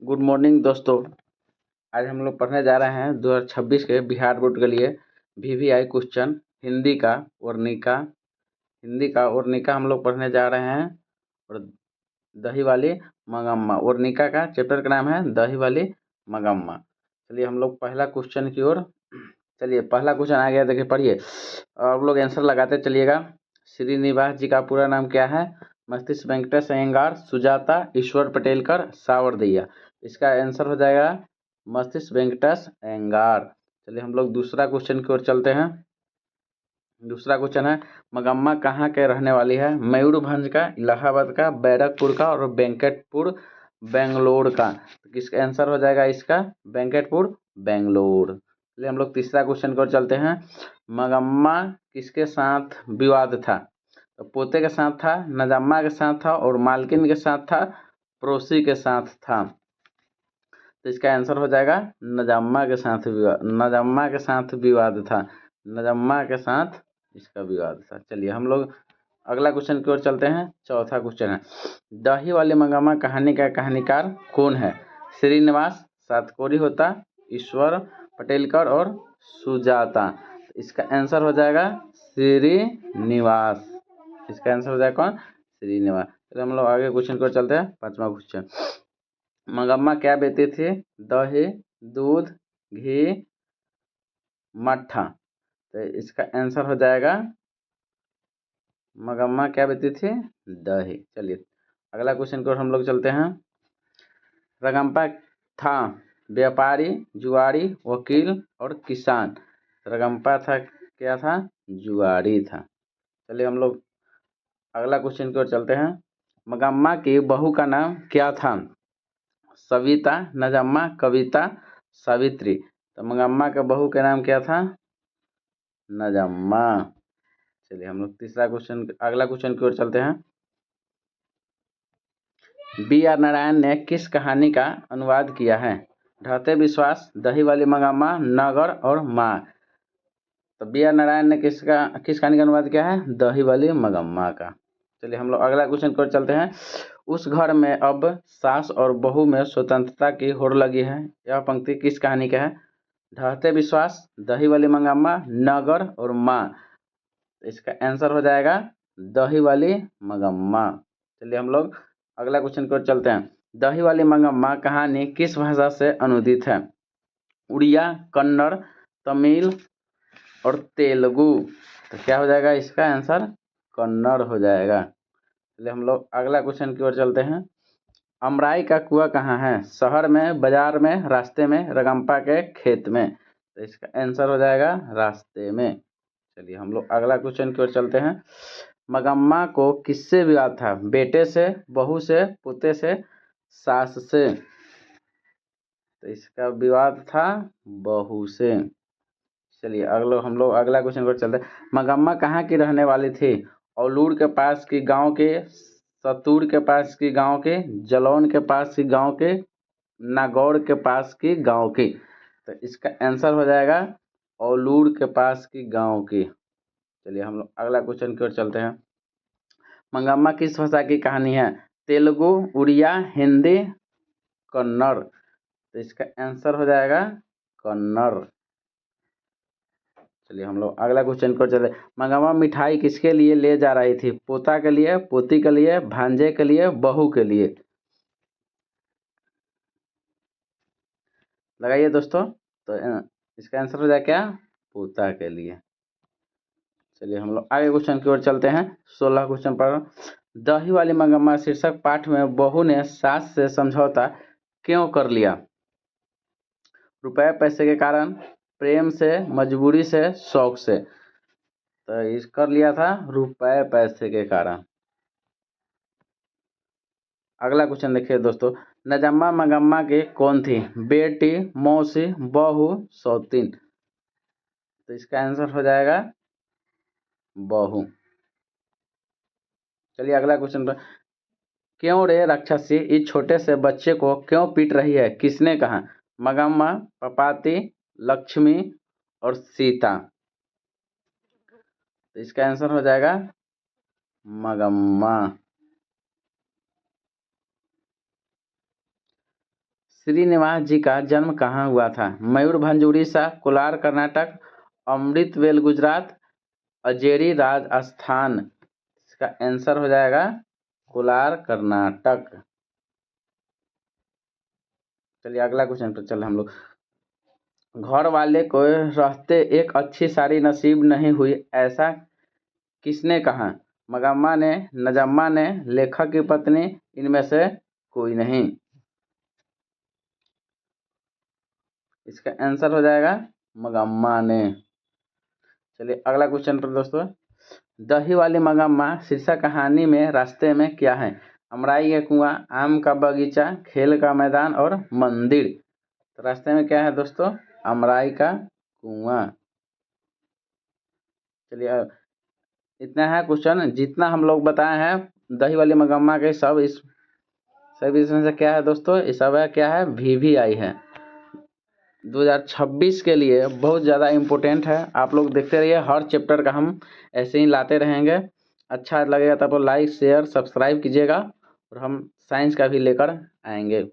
Good morning दोस्तों। आज हम लोग पढ़ने जा रहे हैं 2026 के बिहार बोर्ड के लिए वीवीआई क्वेश्चन हिंदी का हम लोग पढ़ने जा रहे हैं। और दही वाली मंगम्मा वर्णिका का चैप्टर का नाम है दही वाली मंगम्मा। चलिए हम लोग पहला क्वेश्चन की ओर चलिए पहला क्वेश्चन आ गया, देखिए पढ़िए और आप लोग आंसर लगाते चलिएगा। श्रीनिवास जी का पूरा नाम क्या है? मस्तिष्क वेंकटेश अयंगार, सुजाता, ईश्वर पटेलकर, सावरदिया। इसका आंसर हो जाएगा मस्तिष्क वेंकटेश अयंगार। चलिए हम लोग दूसरा क्वेश्चन की ओर चलते हैं। दूसरा क्वेश्चन है मंगम्मा कहाँ के रहने वाली है? मयूरभंज का, इलाहाबाद का, बैरकपुर का और वेंकटपुर बेंगलोर का। तो किसका आंसर हो जाएगा इसका? वेंकटपुर बेंगलोर। चलिए हम लोग तीसरा क्वेश्चन की ओर चलते हैं। मंगम्मा किसके साथ विवाद था? तो पोते के साथ था, नजम्मा के साथ था और मालकिन के साथ था, पड़ोसी के साथ था। तो इसका आंसर हो जाएगा नजम्मा के साथ विवाद था। नजम्मा के साथ इसका विवाद था। चलिए हम लोग अगला क्वेश्चन की ओर चलते हैं। चौथा क्वेश्चन है दही वाली मंगम्मा कहानी का कहानीकार कौन है? श्रीनिवास, सातकोरी होता, ईश्वर पटेलकर और सुजाता। इसका आंसर हो जाएगा श्रीनिवास। इसका आंसर हो जाएगा कौन? श्रीनिवास। तो हम लोग आगे क्वेश्चन की ओर चलते हैं। पांचवा क्वेश्चन मंगम्मा क्या बेचती थी? दही, दूध, घी, मट्ठा। तो इसका आंसर हो जाएगा मंगम्मा क्या बेचती थी? दही। चलिए अगला क्वेश्चन की ओर हम लोग चलते हैं। रंगम्पा था व्यापारी, जुआरी, वकील और किसान। रंगम्पा था क्या था? जुआरी था। चलिए हम लोग अगला क्वेश्चन की ओर चलते हैं। मंगम्मा की बहू का नाम क्या था? सविता, नजम्मा, कविता, सावित्री। तो मंगम्मा का बहू का नाम क्या था? नजम्मा। चलिए हम लोग अगला क्वेश्चन की ओर चलते हैं। बी आर नारायण ने किस कहानी का अनुवाद किया है? ढहते विश्वास, दही वाली मंगम्मा, नगर और माँ। तो बी आर नारायण ने किस कहानी का अनुवाद किया है? दही वाली मंगम्मा का। चलिए हम लोग अगला क्वेश्चन की ओर चलते हैं। उस घर में अब सास और बहू में स्वतंत्रता की होड़ लगी है। यह पंक्ति किस कहानी का है? ढहते विश्वास, दही वाली मंगम्मा, नगर और माँ। इसका आंसर हो जाएगा दही वाली मंगम्मा। चलिए हम लोग अगला क्वेश्चन की ओर चलते हैं। दही वाली मंगम्मा कहानी किस भाषा से अनुदित है? उड़िया, कन्नड़, तमिल और तेलुगु। तो क्या हो जाएगा इसका आंसर? कन्नड़ हो जाएगा। चलिए हम लोग अगला क्वेश्चन की ओर चलते हैं। अमराई का कुआं कहाँ है? शहर में, बाजार में, रास्ते में, रंगम्पा के खेत में। तो इसका आंसर हो जाएगा रास्ते में। चलिए हम लोग अगला क्वेश्चन की ओर चलते हैं। मंगम्मा को किससे विवाद था? बेटे से, बहू से, पोते से, सास से। तो इसका विवाद था बहू से। चलिए हम लोग अगला क्वेश्चन की ओर चलते हैं। मंगम्मा कहाँ की रहने वाली थी? औलूर के पास की गांव के, सतूर के पास की गांव के, जलौन के पास की गांव के, नागौर के पास की गांव की। तो इसका आंसर हो जाएगा औलूर के पास की गांव की। चलिए हम लोग अगला क्वेश्चन की ओर चलते हैं। मंगम्मा किस भाषा की कहानी है? तेलुगु, उड़िया, हिंदी, कन्नड़। तो इसका आंसर हो जाएगा कन्नड़। चलिए हम लोग अगला क्वेश्चन को चलते। मंगम्मा मिठाई किसके लिए ले जा रही थी? पोता के लिए, पोती के लिए, भांजे के लिए, बहू के लिए। लगाइए दोस्तों। तो इसका आंसर हो जाएगा क्या? पोता के लिए। चलिए हम लोग आगे क्वेश्चन की ओर चलते हैं। 16 क्वेश्चन पर दही वाली मंगम्मा शीर्षक पाठ में बहू ने सास से समझौता क्यों कर लिया? रुपए पैसे के कारण, प्रेम से, मजबूरी से, शौक से। तो इस कर लिया था रुपए पैसे के कारण। अगला क्वेश्चन देखिए दोस्तों। नजम्मा मंगम्मा की कौन थी? बेटी, मौसी, बहू, सौतीन। तो इसका आंसर हो जाएगा बहू। चलिए अगला क्वेश्चन पर क्यों रे राक्षसी इस छोटे से बच्चे को क्यों पीट रही है? किसने कहा? मंगम्मा, पपाती, लक्ष्मी और सीता। तो इसका आंसर हो जाएगा मंगम्मा। श्रीनिवास जी का जन्म कहाँ हुआ था? मयूरभंज उड़ीसा, कोलार कर्नाटक, अमृतवेल गुजरात, अजेरी राजस्थान। इसका आंसर हो जाएगा कोलार कर्नाटक। चलिए अगला क्वेश्चन पर चले हम लोग। घर वाले को रहते एक अच्छी सारी नसीब नहीं हुई, ऐसा किसने कहा? मंगम्मा ने, नजम्मा ने, लेखक की पत्नी, इनमें से कोई नहीं। इसका आंसर हो जाएगा मंगम्मा ने। चलिए अगला क्वेश्चन पर दोस्तों। दही वाली मंगम्मा शीर्षक कहानी में रास्ते में क्या है? अमराई का कुआं, आम का बगीचा, खेल का मैदान और मंदिर। तो रास्ते में क्या है दोस्तों? अमराई का कुआं। चलिए इतना है क्वेश्चन, जितना हम लोग बताए हैं दही वाली मंगम्मा के सब इसमें से क्या है दोस्तों? ये सब है क्या है? VVI है। 2026 के लिए बहुत ज़्यादा इम्पोर्टेंट है। आप लोग देखते रहिए, हर चैप्टर का हम ऐसे ही लाते रहेंगे। अच्छा लगेगा तो आप लाइक शेयर सब्सक्राइब कीजिएगा, और हम साइंस का भी लेकर आएंगे।